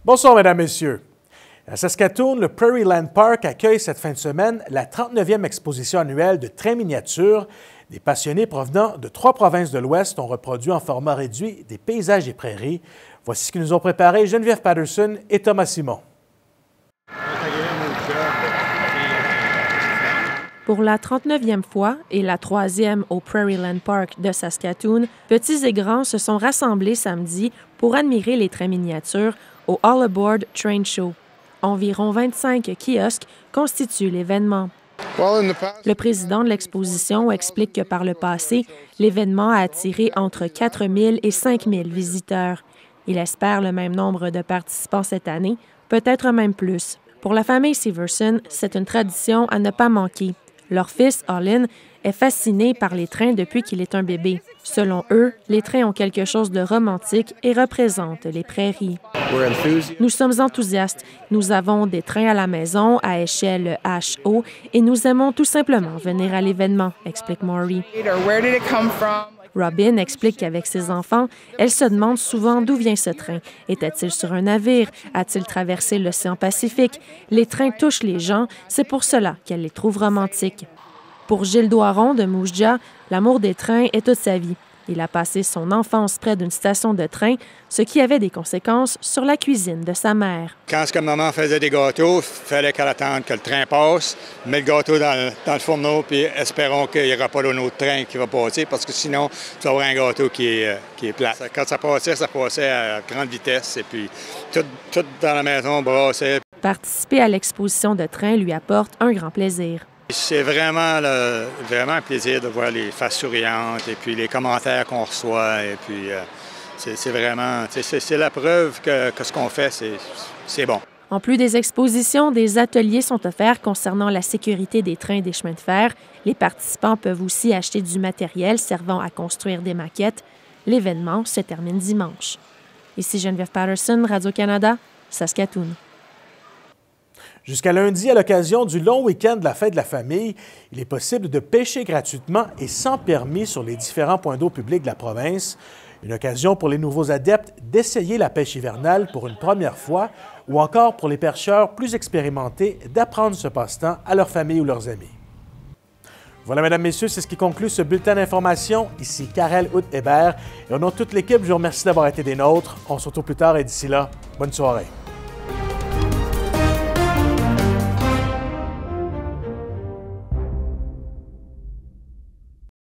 Bonsoir, Mesdames, Messieurs. À Saskatoon, le Prairie Land Park accueille cette fin de semaine la 39e exposition annuelle de trains miniatures. Des passionnés provenant de 3 provinces de l'Ouest ont reproduit en format réduit des paysages des prairies. Voici ce qu'ils nous ont préparé Geneviève Patterson et Thomas Simon. Pour la 39e fois et la 3e au Prairie Land Park de Saskatoon, petits et grands se sont rassemblés samedi pour admirer les trains miniatures au All Aboard Train Show. Environ 25 kiosques constituent l'événement. Le président de l'exposition explique que par le passé, l'événement a attiré entre 4 000 et 5 000 visiteurs. Il espère le même nombre de participants cette année, peut-être même plus. Pour la famille Severson, c'est une tradition à ne pas manquer. Leur fils, Olin, est fasciné par les trains depuis qu'il est un bébé. Selon eux, les trains ont quelque chose de romantique et représentent les prairies. Nous sommes enthousiastes. Nous avons des trains à la maison à échelle HO et nous aimons tout simplement venir à l'événement, explique Maury. Robin explique qu'avec ses enfants, elle se demande souvent d'où vient ce train. Était-il sur un navire? A-t-il traversé l'océan Pacifique? Les trains touchent les gens, c'est pour cela qu'elle les trouve romantiques. Pour Gilles Doiron de Moose-Jaw, l'amour des trains est toute sa vie. Il a passé son enfance près d'une station de train, ce qui avait des conséquences sur la cuisine de sa mère. Quand maman faisait des gâteaux, il fallait qu'elle attende que le train passe, met le gâteau dans le fourneau, puis espérons qu'il n'y aura pas d'un autre train qui va passer, parce que sinon, tu vas avoir un gâteau qui est plat. Quand ça passait à grande vitesse, et puis tout dans la maison brassait. Participer à l'exposition de trains lui apporte un grand plaisir. C'est vraiment un plaisir de voir les faces souriantes et puis les commentaires qu'on reçoit. Et puis, c'est vraiment la preuve que ce qu'on fait, c'est bon. En plus des expositions, des ateliers sont offerts concernant la sécurité des trains et des chemins de fer. Les participants peuvent aussi acheter du matériel servant à construire des maquettes. L'événement se termine dimanche. Ici Geneviève Patterson, Radio-Canada, Saskatoon. Jusqu'à lundi, à l'occasion du long week-end de la fête de la famille, il est possible de pêcher gratuitement et sans permis sur les différents points d'eau publics de la province. Une occasion pour les nouveaux adeptes d'essayer la pêche hivernale pour une première fois ou encore pour les pêcheurs plus expérimentés d'apprendre ce passe-temps à leur famille ou leurs amis. Voilà, Mesdames, Messieurs, c'est ce qui conclut ce bulletin d'information. Ici Karel Houth-Hébert et au nom de toute l'équipe, je vous remercie d'avoir été des nôtres. On se retrouve plus tard et d'ici là, bonne soirée.